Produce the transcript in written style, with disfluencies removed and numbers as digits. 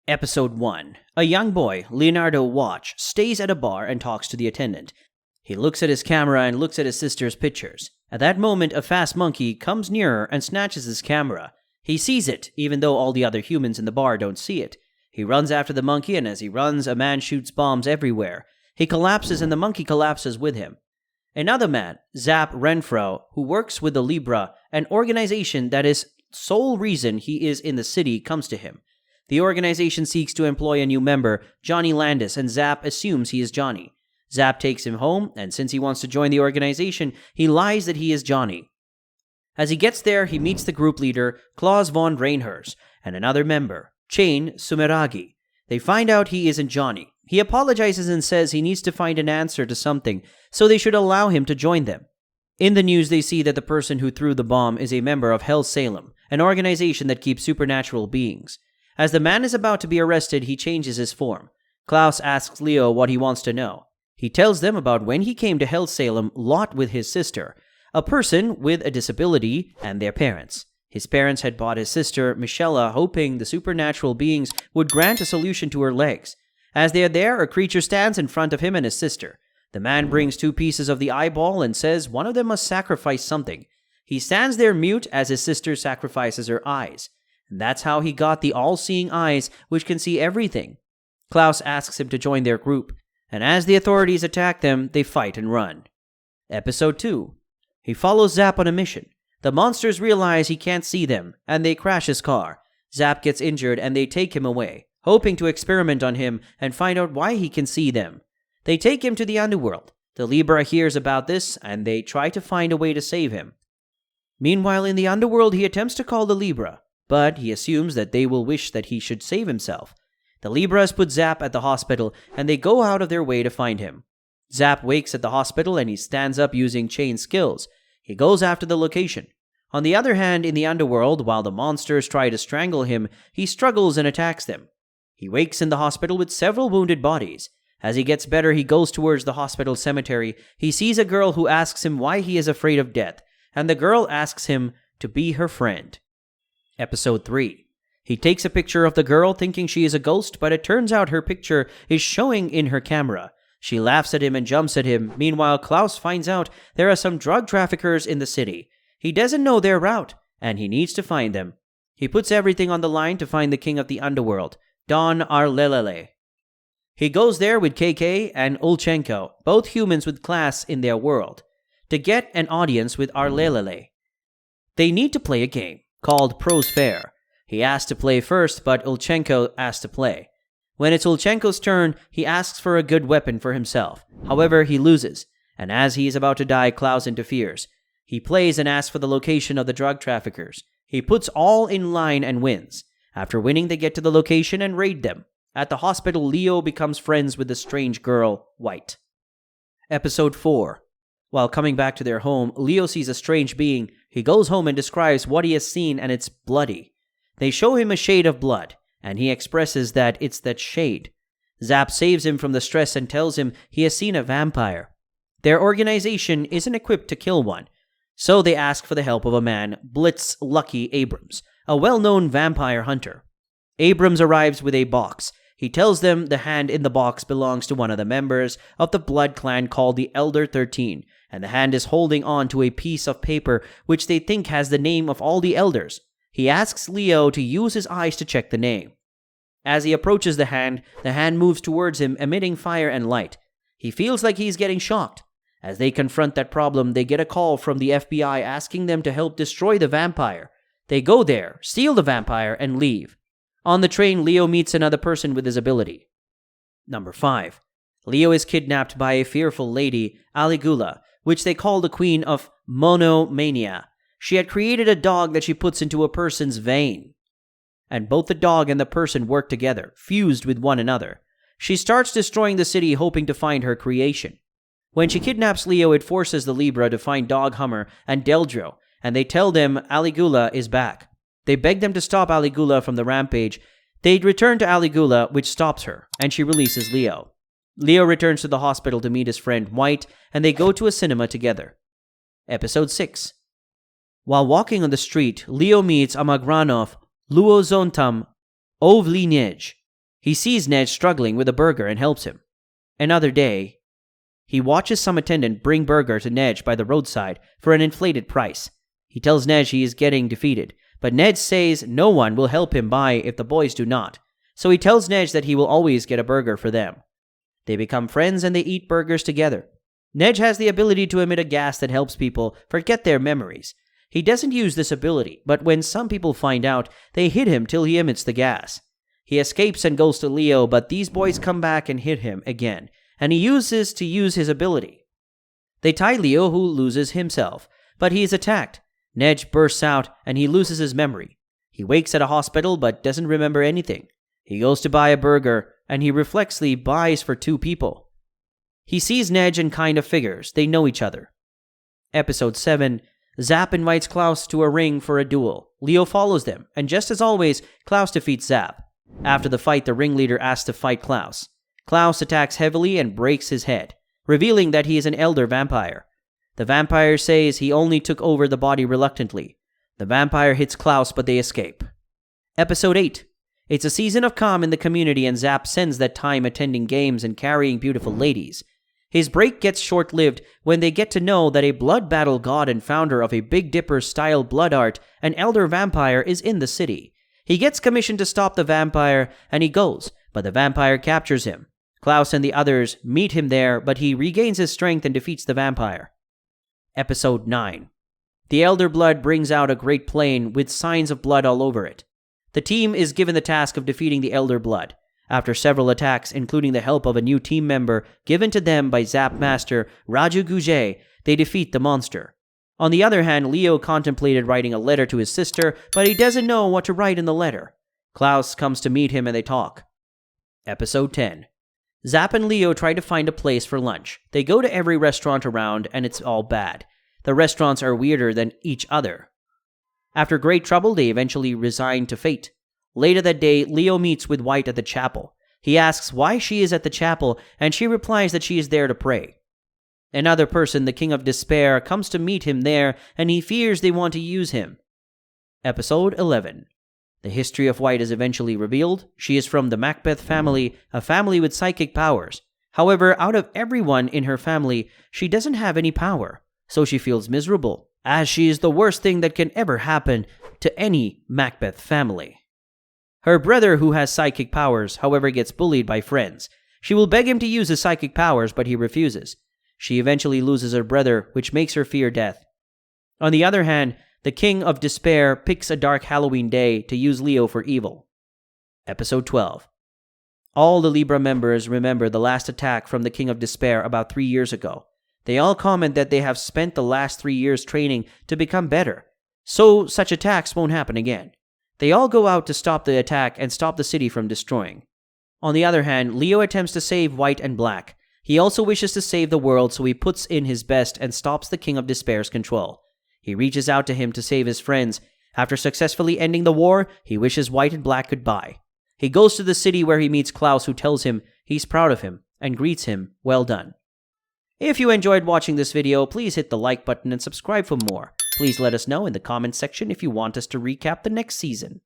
Episode 1. A young boy, Leonardo Watch, stays at a bar and talks to the attendant. He looks at his camera and looks at his sister's pictures. At that moment, a fast monkey comes nearer and snatches his camera. He sees it, even though all the other humans in the bar don't see it. He runs after the monkey, and as he runs, a man shoots bombs everywhere. He collapses, and the monkey collapses with him. Another man, Zap Renfro, who works with the Libra, an organization that is sole reason he is in the city, comes to him. The organization seeks to employ a new member, Johnny Landis, and Zap assumes he is Johnny. Zap takes him home, and since he wants to join the organization, he lies that he is Johnny. As he gets there, he meets the group leader, Klaus von Reinhers, and another member, Chain Sumeragi. They find out he isn't Johnny. He apologizes and says he needs to find an answer to something, so they should allow him to join them. In the news, they see that the person who threw the bomb is a member of Hell Salem, an organization that keeps supernatural beings. As the man is about to be arrested, he changes his form. Klaus asks Leo what he wants to know. He tells them about when he came to Hell Salem Lot with his sister, a person with a disability, and their parents. His parents had bought his sister, Michelle, hoping the supernatural beings would grant a solution to her legs. As they are there, a creature stands in front of him and his sister. The man brings 2 pieces of the eyeball and says one of them must sacrifice something. He stands there mute as his sister sacrifices her eyes. And that's how he got the all-seeing eyes, which can see everything. Klaus asks him to join their group, and as the authorities attack them, they fight and run. Episode 2. He follows Zap on a mission. The monsters realize he can't see them, and they crash his car. Zap gets injured, and they take him away, hoping to experiment on him and find out why he can see them. They take him to the underworld. The Libra hears about this, and they try to find a way to save him. Meanwhile, in the underworld, he attempts to call the Libra, but he assumes that they will wish that he should save himself. The Libras put Zap at the hospital, and they go out of their way to find him. Zap wakes at the hospital, and he stands up using chain skills. He goes after the location. On the other hand, in the underworld, while the monsters try to strangle him, he struggles and attacks them. He wakes in the hospital with several wounded bodies. As he gets better, he goes towards the hospital cemetery. He sees a girl who asks him why he is afraid of death, and the girl asks him to be her friend. Episode 3. He takes a picture of the girl thinking she is a ghost, but it turns out her picture is showing in her camera. She laughs at him and jumps at him. Meanwhile, Klaus finds out there are some drug traffickers in the city. He doesn't know their route, and he needs to find them. He puts everything on the line to find the king of the underworld, Don Arlelele. He goes there with KK and Ulchenko, both humans with class in their world, to get an audience with Arlelele. They need to play a game called Pros Fair. He asks to play first, but Ulchenko asks to play. When it's Ulchenko's turn, he asks for a good weapon for himself. However, he loses, and as he is about to die, Klaus interferes. He plays and asks for the location of the drug traffickers. He puts all in line and wins. After winning, they get to the location and raid them. At the hospital, Leo becomes friends with the strange girl, White. Episode 4. While coming back to their home, Leo sees a strange being. He goes home and describes what he has seen, and it's bloody. They show him a shade of blood, and he expresses that it's that shade. Zap saves him from the stress and tells him he has seen a vampire. Their organization isn't equipped to kill one, so they ask for the help of a man, Blitz Lucky Abrams, a well-known vampire hunter. Abrams arrives with a box. He tells them the hand in the box belongs to one of the members of the blood clan called the Elder 13, and the hand is holding on to a piece of paper which they think has the name of all the elders. He asks Leo to use his eyes to check the name. As he approaches the hand moves towards him, emitting fire and light. He feels like he's getting shocked. As they confront that problem, they get a call from the FBI asking them to help destroy the vampire. They go there, steal the vampire, and leave. On the train, Leo meets another person with his ability. Number 5. Leo is kidnapped by a fearful lady, Aligula, which they call the queen of monomania. She had created a dog that she puts into a person's vein. And both the dog and the person work together, fused with one another. She starts destroying the city, hoping to find her creation. When she kidnaps Leo, it forces the Libra to find Dog Hummer and Deldro, and they tell them Aligula is back. They beg them to stop Aligula from the rampage. They return to Aligula, which stops her, and she releases Leo. Leo returns to the hospital to meet his friend White, and they go to a cinema together. Episode 6. While walking on the street, Leo meets Amagranov Luozontam Ovlinej, He sees Ned struggling with a burger and helps him. Another day, he watches some attendant bring burger to Ned by the roadside for an inflated price. He tells Ned he is getting defeated, but Ned says no one will help him buy if the boys do not. So he tells Ned that he will always get a burger for them. They become friends and they eat burgers together. Ned has the ability to emit a gas that helps people forget their memories. He doesn't use this ability, but when some people find out, they hit him till he emits the gas. He escapes and goes to Leo, but these boys come back and hit him again, and he uses his ability. They tie Leo, who loses himself, but he is attacked. Ned bursts out and he loses his memory. He wakes at a hospital but doesn't remember anything. He goes to buy a burger and he reflexly buys for 2 people. He sees Ned and kind of figures they know each other. Episode 7. Zap invites Klaus to a ring for a duel. Leo follows them, and just as always, Klaus defeats Zap. After the fight, the ringleader asks to fight Klaus. Klaus attacks heavily and breaks his head, revealing that he is an elder vampire. The vampire says he only took over the body reluctantly. The vampire hits Klaus, but they escape. Episode 8. It's a season of calm in the community, and Zap spends that time attending games and carrying beautiful ladies. His break gets short-lived when they get to know that a blood battle god and founder of a Big Dipper-style blood art, an elder vampire, is in the city. He gets commissioned to stop the vampire, and he goes, but the vampire captures him. Klaus and the others meet him there, but he regains his strength and defeats the vampire. Episode 9. The elder blood brings out a great plane with signs of blood all over it. The team is given the task of defeating the elder blood. After several attacks, including the help of a new team member given to them by Zap Master Raju Gujay, they defeat the monster. On the other hand, Leo contemplated writing a letter to his sister, but he doesn't know what to write in the letter. Klaus comes to meet him and they talk. Episode 10. Zap and Leo try to find a place for lunch. They go to every restaurant around and it's all bad. The restaurants are weirder than each other. After great trouble, they eventually resign to fate. Later that day, Leo meets with White at the chapel. He asks why she is at the chapel, and she replies that she is there to pray. Another person, the King of Despair, comes to meet him there, and he fears they want to use him. Episode 11. The history of White is eventually revealed. She is from the Macbeth family, a family with psychic powers. However, out of everyone in her family, she doesn't have any power, so she feels miserable, as she is the worst thing that can ever happen to any Macbeth family. Her brother, who has psychic powers, however, gets bullied by friends. She will beg him to use his psychic powers, but he refuses. She eventually loses her brother, which makes her fear death. On the other hand, the King of Despair picks a dark Halloween day to use Leo for evil. Episode 12. All the Libra members remember the last attack from the King of Despair about 3 years ago. They all comment that they have spent the last 3 years training to become better, so such attacks won't happen again. They all go out to stop the attack and stop the city from destroying. On the other hand, Leo attempts to save White and Black. He also wishes to save the world, so he puts in his best and stops the King of Despair's control. He reaches out to him to save his friends. After successfully ending the war, he wishes White and Black goodbye. He goes to the city where he meets Klaus, who tells him he's proud of him and greets him, "Well done." If you enjoyed watching this video, please hit the like button and subscribe for more. Please let us know in the comments section if you want us to recap the next season.